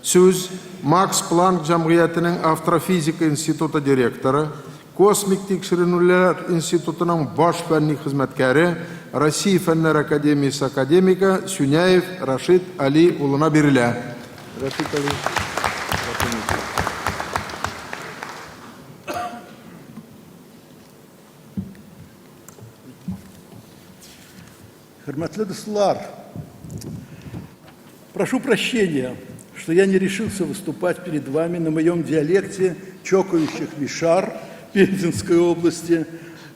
Сөз Макс Планк Jamғиятының Астрофизика институты директоры, Космик текшерінулер институтының баш фәнни хезмәткәре, Россия фәннәр академиясы академика Сүняев Рашид Али улына берілә. Рашид Али. Хөрмәтле дуслар, прошу прощения, что я не решился выступать перед вами на моем диалекте чокающих мишар Пензенской области,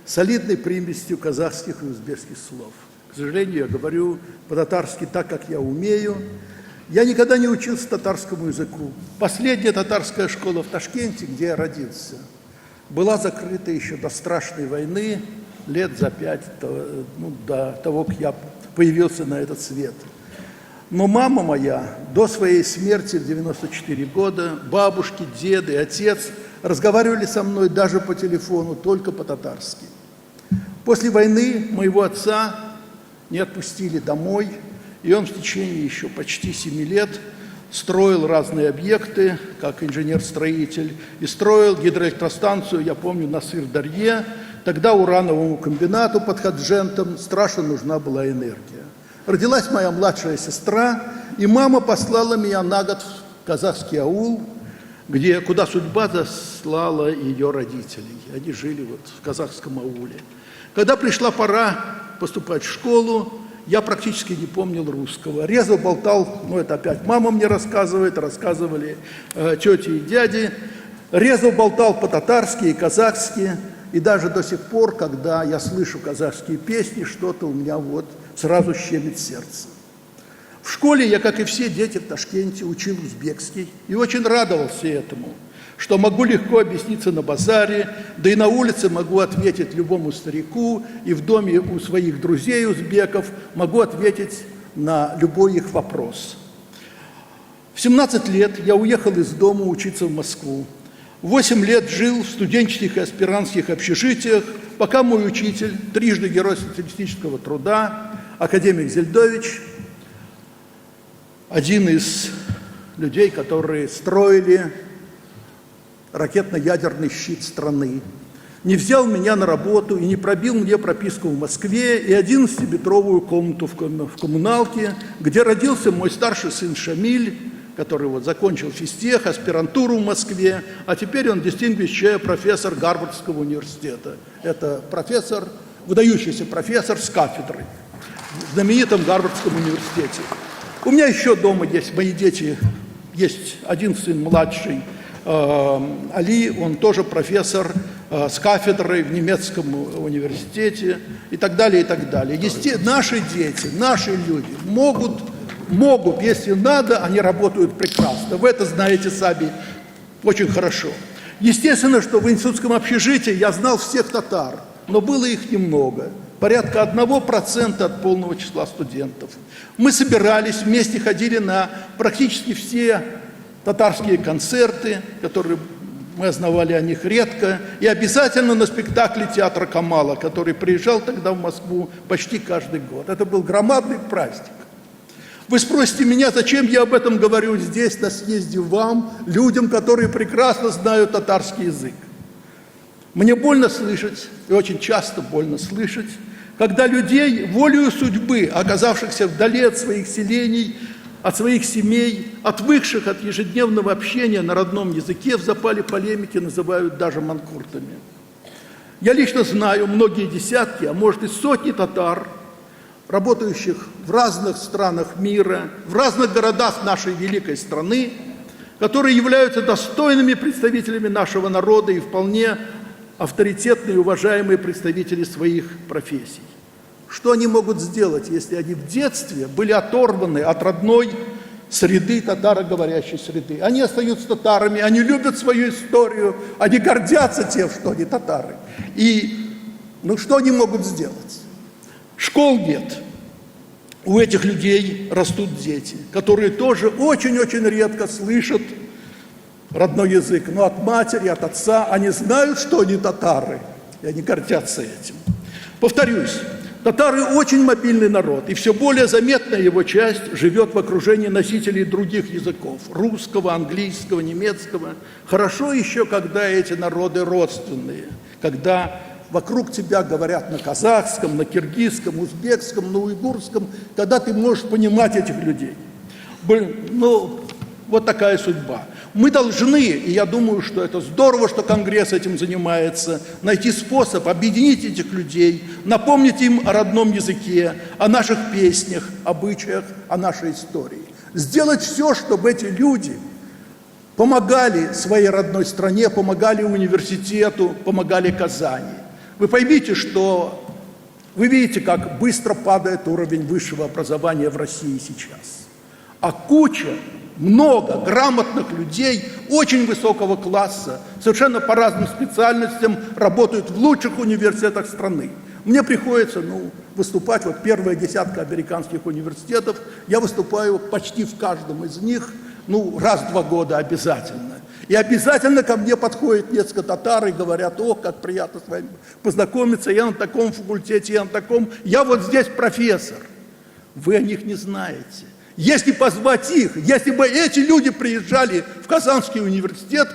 солидной примесью казахских и узбекских слов. К сожалению, я говорю по-татарски так, как я умею. Я никогда не учился татарскому языку. Последняя татарская школа в Ташкенте, где я родился, была закрыта еще до страшной войны, лет за 5 до того, как я появился на этот свет. Но мама моя до своей смерти в 94 года, бабушки, деды, отец разговаривали со мной даже по телефону, только по-татарски. После войны моего отца не отпустили домой, и он в течение еще почти 7 лет строил разные объекты, как инженер-строитель, и строил гидроэлектростанцию, я помню, на Сырдарье. Тогда урановому комбинату под Хаджентом страшно нужна была энергия. Родилась моя младшая сестра, и мама послала меня на год в казахский аул, куда судьба заслала ее родителей. Они жили вот в казахском ауле. Когда пришла пора поступать в школу, я практически не помнил русского. Резво болтал, это опять мама мне рассказывает, рассказывали тети и дяди. Резво болтал по-татарски и казахски. И даже до сих пор, когда я слышу казахские песни, что-то у меня сразу щемит сердце. В школе я, как и все дети в Ташкенте, учил узбекский и очень радовался этому, что могу легко объясниться на базаре, да и на улице могу ответить любому старику, и в доме у своих друзей узбеков могу ответить на любой их вопрос. В 17 лет я уехал из дома учиться в Москву. 8 лет жил в студенческих и аспирантских общежитиях, пока мой учитель, трижды Герой социалистического труда, академик Зельдович, один из людей, которые строили ракетно-ядерный щит страны, не взял меня на работу и не пробил мне прописку в Москве и 11-метровую комнату в коммуналке, где родился мой старший сын Шамиль, который закончил физтех, аспирантуру в Москве, а теперь он distinguished профессор Гарвардского университета. Это профессор, выдающийся профессор с кафедры в знаменитом Гарвардском университете. У меня еще дома есть мои дети, есть один сын младший, Али, он тоже профессор с кафедрой в немецком университете и так далее, и так далее. Наши дети, наши люди могут, если надо, они работают прекрасно. Вы это знаете сами очень хорошо. Естественно, что в институтском общежитии я знал всех татар, но было их немного. Порядка 1% от полного числа студентов. Мы собирались, вместе ходили на практически все татарские концерты, которые мы узнавали о них редко, и обязательно на спектакли театра Камала, который приезжал тогда в Москву почти каждый год. Это был громадный праздник. Вы спросите меня, зачем я об этом говорю здесь, на съезде вам, людям, которые прекрасно знают татарский язык. Мне больно слышать, и очень часто больно слышать, когда людей, волею судьбы, оказавшихся вдали от своих селений, от своих семей, отвыкших от ежедневного общения на родном языке, в запале полемики называют даже манкуртами. Я лично знаю многие десятки, а может и сотни татар, работающих в разных странах мира, в разных городах нашей великой страны, которые являются достойными представителями нашего народа и вполне авторитетные и уважаемые представители своих профессий. Что они могут сделать, если они в детстве были оторваны от родной среды, татароговорящей среды? Они остаются татарами, они любят свою историю, они гордятся тем, что они татары. И что они могут сделать? Школ нет. У этих людей растут дети, которые тоже очень-очень редко слышат родной язык. Но от матери, от отца они знают, что они татары, и они гордятся этим. Повторюсь, Татары очень мобильный народ, и все более заметная его часть живет в окружении носителей других языков – русского, английского, немецкого. Хорошо еще, когда эти народы родственные, когда вокруг тебя говорят на казахском, на киргизском, узбекском, на уйгурском, когда ты можешь понимать этих людей. Ну, вот такая судьба. Мы должны, и я думаю, что это здорово, что Конгресс этим занимается, найти способ объединить этих людей, напомнить им о родном языке, о наших песнях, обычаях, о нашей истории. Сделать все, чтобы эти люди помогали своей родной стране, помогали университету, помогали Казани. Вы поймите, что вы видите, как быстро падает уровень высшего образования в России сейчас. А много грамотных людей очень высокого класса, совершенно по разным специальностям, работают в лучших университетах страны. Мне приходится выступать, вот первая десятка американских университетов, я выступаю почти в каждом из них, раз в 2 года обязательно. И обязательно ко мне подходят несколько татар и говорят: о, как приятно с вами познакомиться, я на таком факультете, я на таком, я вот здесь профессор. Вы о них не знаете. Если позвать их, если бы эти люди приезжали в Казанский университет,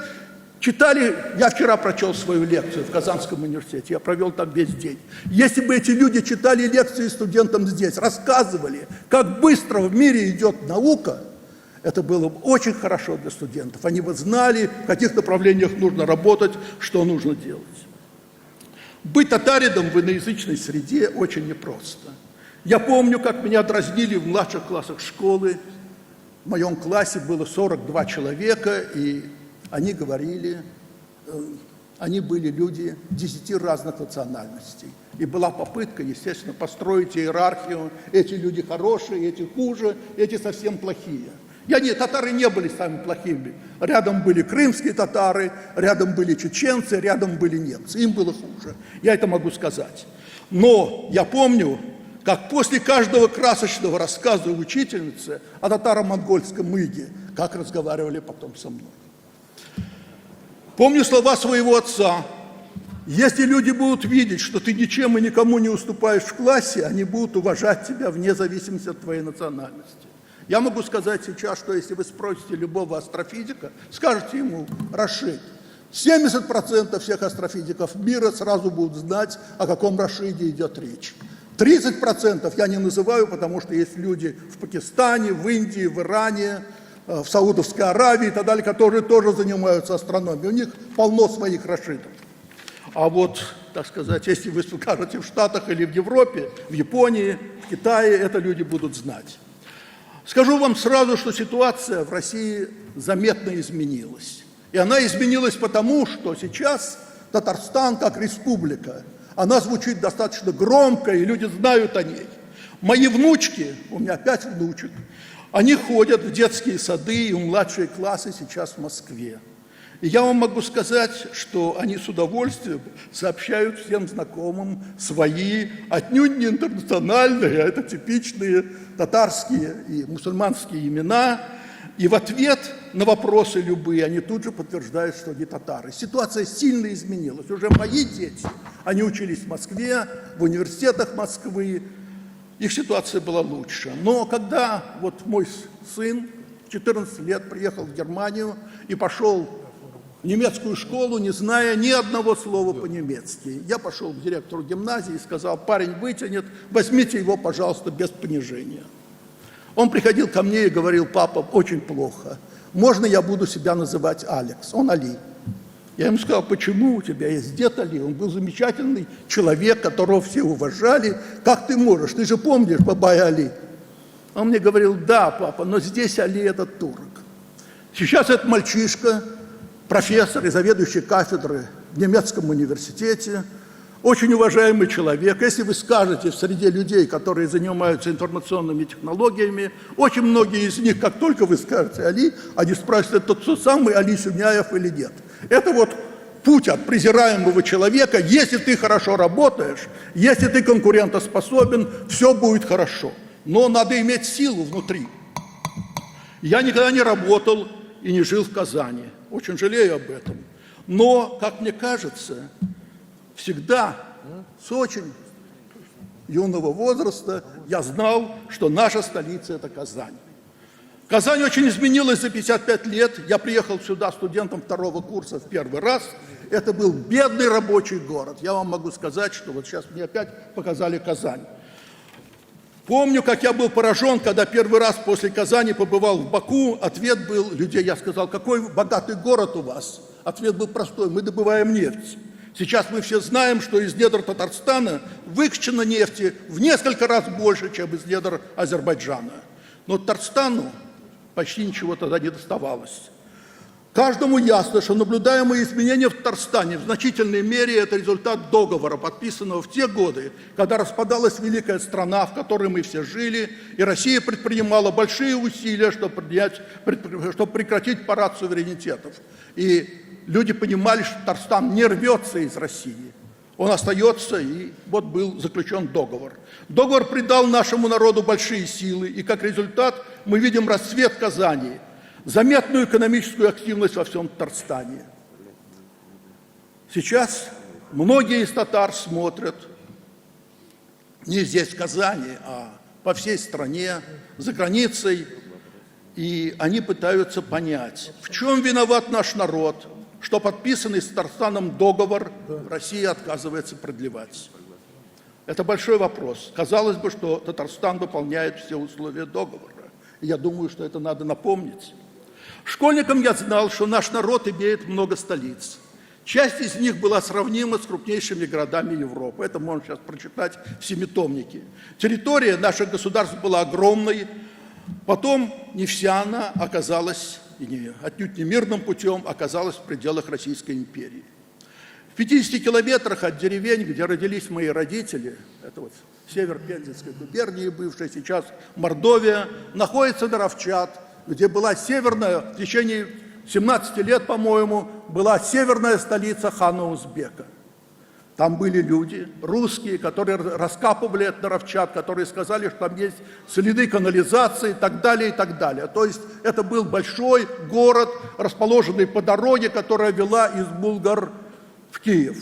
читали, я вчера прочел свою лекцию в Казанском университете, я провел там весь день. Если бы эти люди читали лекции студентам здесь, рассказывали, как быстро в мире идет наука, это было бы очень хорошо для студентов. Они бы знали, в каких направлениях нужно работать, что нужно делать. Быть татарином в иноязычной среде очень непросто. Я помню, как меня дразнили в младших классах школы. В моем классе было 42 человека, и они говорили, они были люди 10 разных национальностей. И была попытка, естественно, построить иерархию. Эти люди хорошие, эти хуже, эти совсем плохие. Татары не были самыми плохими. Рядом были крымские татары, рядом были чеченцы, рядом были немцы. Им было хуже. Я это могу сказать. Но я помню, как после каждого красочного рассказа учительницы о татаро-монгольском иге, как разговаривали потом со мной. Помню слова своего отца: если люди будут видеть, что ты ничем и никому не уступаешь в классе, они будут уважать тебя вне зависимости от твоей национальности. Я могу сказать сейчас, что если вы спросите любого астрофизика, скажете ему: Рашид, 70% всех астрофизиков мира сразу будут знать, о каком Рашиде идет речь. 30% я не называю, потому что есть люди в Пакистане, в Индии, в Иране, в Саудовской Аравии и так далее, которые тоже занимаются астрономией. У них полно своих Рашидов. А вот, так сказать, если вы скажете в Штатах или в Европе, в Японии, в Китае, это люди будут знать. Скажу вам сразу, что ситуация в России заметно изменилась. И она изменилась потому, что сейчас Татарстан как республика, она звучит достаточно громко, и люди знают о ней. Мои внучки, у меня 5 внучек, они ходят в детские сады и в младшие классы сейчас в Москве. И я вам могу сказать, что они с удовольствием сообщают всем знакомым свои, отнюдь не интернациональные, а это типичные татарские и мусульманские имена. И в ответ на вопросы любые они тут же подтверждают, что они татары. Ситуация сильно изменилась. Уже мои дети, они учились в Москве, в университетах Москвы, их ситуация была лучше. Но когда вот мой сын в 14 лет приехал в Германию и пошел в немецкую школу, не зная ни одного слова по-немецки, я пошел к директору гимназии и сказал: парень вытянет, возьмите его, пожалуйста, без понижения. Он приходил ко мне и говорил: папа, очень плохо, можно я буду себя называть Алекс? Он Али. Я ему сказал: почему, у тебя есть дед Али, он был замечательный человек, которого все уважали, как ты можешь, ты же помнишь Бабай Али? Он мне говорил: да, папа, но здесь Али это турок. Сейчас этот мальчишка, профессор и заведующий кафедры в немецком университете, очень уважаемый человек. Если вы скажете в среде людей, которые занимаются информационными технологиями, очень многие из них, как только вы скажете Али, они спрашивают: это тот самый Али Сюняев или нет. Это вот путь от презираемого человека. Если ты хорошо работаешь, если ты конкурентоспособен, все будет хорошо. Но надо иметь силу внутри. Я никогда не работал и не жил в Казани. Очень жалею об этом. Но, как мне кажется, всегда с очень юного возраста я знал, что наша столица – это Казань. Казань очень изменилась за 55 лет. Я приехал сюда студентом 2-го курса в первый раз. Это был бедный рабочий город. Я вам могу сказать, что вот сейчас мне опять показали Казань. Помню, как я был поражен, когда первый раз после Казани побывал в Баку. Ответ был людей, я сказал, какой богатый город у вас? Ответ был простой, мы добываем нефть. Сейчас мы все знаем, что из недр Татарстана выкачано нефти в несколько раз больше, чем из недр Азербайджана. Но Татарстану почти ничего тогда не доставалось. Каждому ясно, что наблюдаемые изменения в Татарстане в значительной мере это результат договора, подписанного в те годы, когда распадалась великая страна, в которой мы все жили, и Россия предпринимала большие усилия, чтобы прекратить парад суверенитетов. И люди понимали, что Татарстан не рвется из России. Он остается, и вот был заключен договор. Договор придал нашему народу большие силы, и как результат мы видим расцвет Казани, заметную экономическую активность во всем Татарстане. Сейчас многие из татар смотрят не здесь, в Казани, а по всей стране, за границей, и они пытаются понять, в чем виноват наш народ, что подписанный с Татарстаном договор Россия отказывается продлевать. Это большой вопрос. Казалось бы, что Татарстан выполняет все условия договора. И я думаю, что это надо напомнить. Школьником я знал, что наш народ имеет много столиц. Часть из них была сравнима с крупнейшими городами Европы. Это можно сейчас прочитать в семитомнике. Территория наших государств была огромной. Потом не вся она оказалась, и отнюдь не мирным путем, оказалась в пределах Российской империи. В 50 километрах от деревень, где родились мои родители, это вот север Пензенской губернии, бывшая сейчас Мордовия, находится Наровчат, где была северная, в течение 17 лет, по-моему, была северная столица хана Узбека. Там были люди, русские, которые раскапывали этот Наровчат, которые сказали, что там есть следы канализации и так далее, и так далее. То есть это был большой город, расположенный по дороге, которая вела из Булгар в Киев.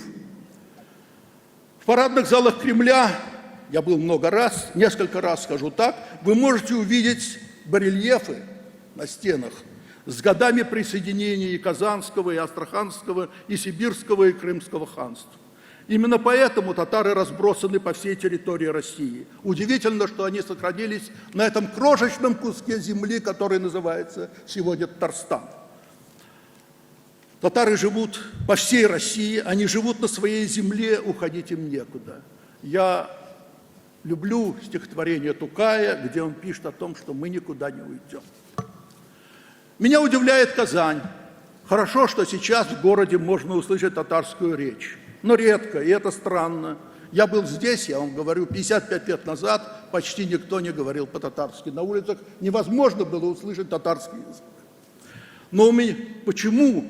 В парадных залах Кремля, я был много раз, несколько раз скажу так, вы можете увидеть барельефы на стенах с годами присоединения и Казанского, и Астраханского, и Сибирского, и Крымского ханств. Именно поэтому татары разбросаны по всей территории России. Удивительно, что они сохранились на этом крошечном куске земли, который называется сегодня Татарстан. Татары живут по всей России, они живут на своей земле, уходить им некуда. Я люблю стихотворение Тукая, где он пишет о том, что мы никуда не уйдем. Меня удивляет Казань. Хорошо, что сейчас в городе можно услышать татарскую речь. Но редко, и это странно. Я был здесь, я вам говорю, 55 лет назад почти никто не говорил по-татарски. На улицах невозможно было услышать татарский язык. Но почему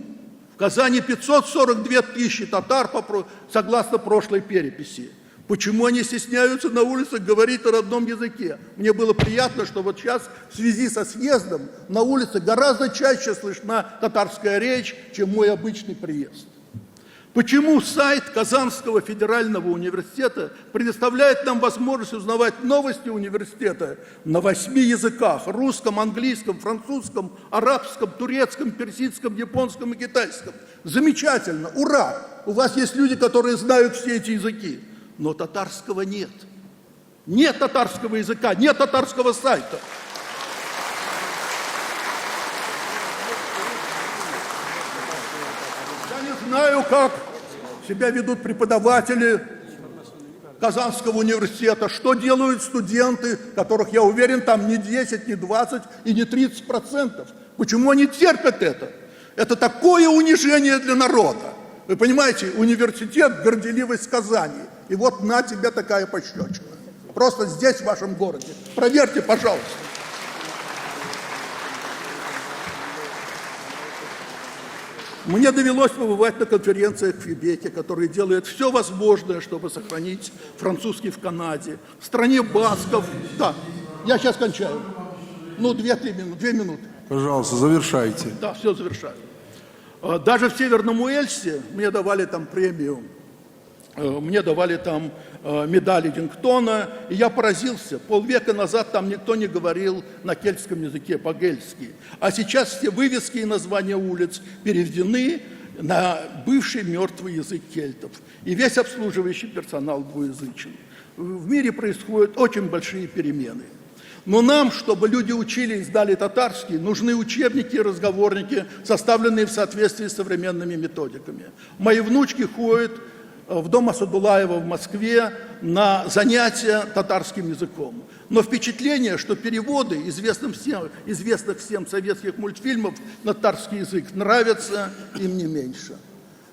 в Казани 542 тысячи татар, согласно прошлой переписи? Почему они стесняются на улицах говорить на родном языке? Мне было приятно, что вот сейчас в связи со съездом на улице гораздо чаще слышна татарская речь, чем мой обычный приезд. Почему сайт Казанского федерального университета предоставляет нам возможность узнавать новости университета на 8 языках – русском, английском, французском, арабском, турецком, персидском, японском и китайском? Замечательно, ура! У вас есть люди, которые знают все эти языки. Но татарского нет. Нет татарского языка, нет татарского сайта. Я не знаю, как себя ведут преподаватели Казанского университета, что делают студенты, которых, я уверен, там не 10, не 20 и не 30%. Почему они терпят это? Это такое унижение для народа. Вы понимаете, университет – горделивость Казани. И вот на тебе такая пощечина. Просто здесь, в вашем городе. Проверьте, пожалуйста. Мне довелось побывать на конференциях в Квебеке, которые делают все возможное, чтобы сохранить французский в Канаде. В стране басков. Да, я сейчас кончаю. 2-3 минуты, 2 минуты. Пожалуйста, завершайте. Да, все завершаю. Даже в Северном Уэльсе мне давали там премию мне давали там медаль Эдингтона, и я поразился. Полвека назад там никто не говорил на кельтском языке по-гельски. А сейчас все вывески и названия улиц переведены на бывший мертвый язык кельтов. И весь обслуживающий персонал двуязычен. В мире происходят очень большие перемены. Но нам, чтобы люди учили и знали татарский, нужны учебники и разговорники, составленные в соответствии с современными методиками. Мои внучки ходят в дом Асадуллаева в Москве на занятия татарским языком. Но впечатление, что переводы известных всем советских мультфильмов на татарский язык нравятся им не меньше.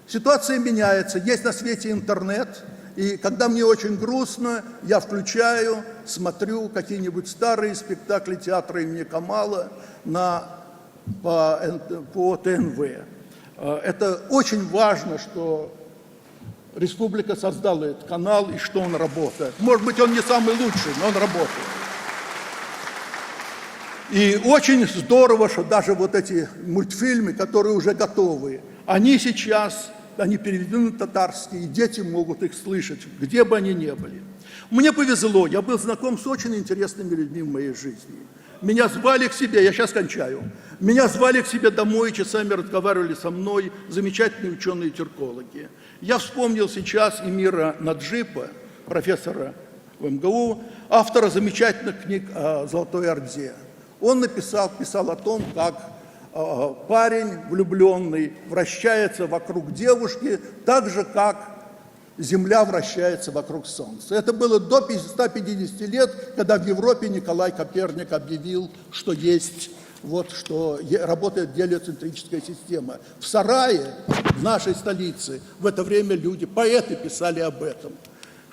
Ситуация меняется, есть на свете интернет, и когда мне очень грустно, я включаю, смотрю какие-нибудь старые спектакли театра имени Камала по ТНВ. Это очень важно, что республика создала этот канал и что он работает. Может быть, он не самый лучший, но он работает. И очень здорово, что даже вот эти мультфильмы, которые уже готовы, они переведены на татарский, и дети могут их слышать, где бы они ни были. Мне повезло, я был знаком с очень интересными людьми в моей жизни. Меня звали к себе, я сейчас кончаю, меня звали к себе домой, часами разговаривали со мной замечательные ученые-тюркологи. Я вспомнил сейчас Эмира Наджипа, профессора в МГУ, автора замечательных книг о Золотой Орде. Он писал о том, как парень влюбленный вращается вокруг девушки так же, как Земля вращается вокруг Солнца. Это было до 150 лет, когда в Европе Николай Коперник объявил, что работает гелиоцентрическая система. В Сарае, в нашей столице, в это время поэты писали об этом.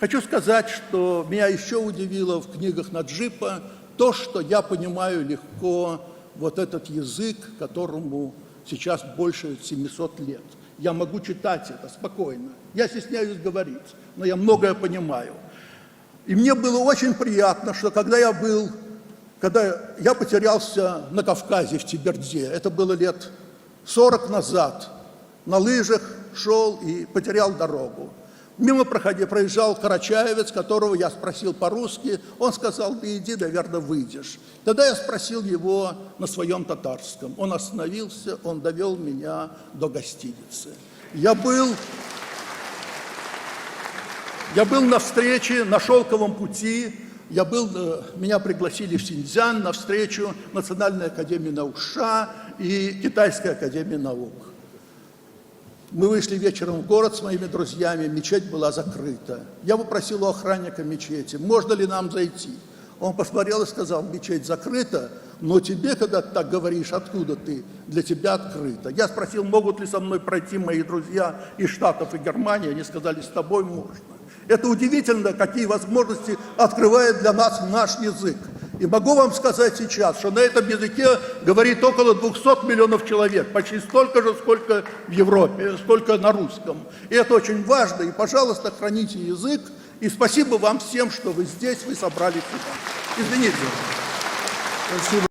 Хочу сказать, что меня еще удивило в книгах Наджипа то, что я понимаю легко вот этот язык, которому сейчас больше 700 лет. Я могу читать это спокойно. Я стесняюсь говорить, но я многое понимаю. И мне было очень приятно, что когда я потерялся на Кавказе, в Теберде, это было лет 40 назад, на лыжах шел и потерял дорогу. Мимо проезжал карачаевец, которого я спросил по-русски. Он сказал: "Ты иди, наверное, выйдешь". Тогда я спросил его на своем татарском. Он остановился, он довел меня до гостиницы. Я был на встрече на Шелковом пути. Меня пригласили в Синьцзян на встречу Национальной академии наук США и Китайской академии наук. Мы вышли вечером в город с моими друзьями, мечеть была закрыта. Я попросил у охранника мечети: можно ли нам зайти? Он посмотрел и сказал: мечеть закрыта, но тебе, когда ты так говоришь, откуда ты, для тебя открыто. Я спросил, могут ли со мной пройти мои друзья из Штатов и Германии, они сказали: с тобой можно. Это удивительно, какие возможности открывает для нас наш язык. И могу вам сказать сейчас, что на этом языке говорит около 200 миллионов человек, почти столько же, сколько в Европе, сколько на русском. И это очень важно, и, пожалуйста, храните язык, и спасибо вам всем, что вы здесь, вы собрались сюда. Извините. Спасибо.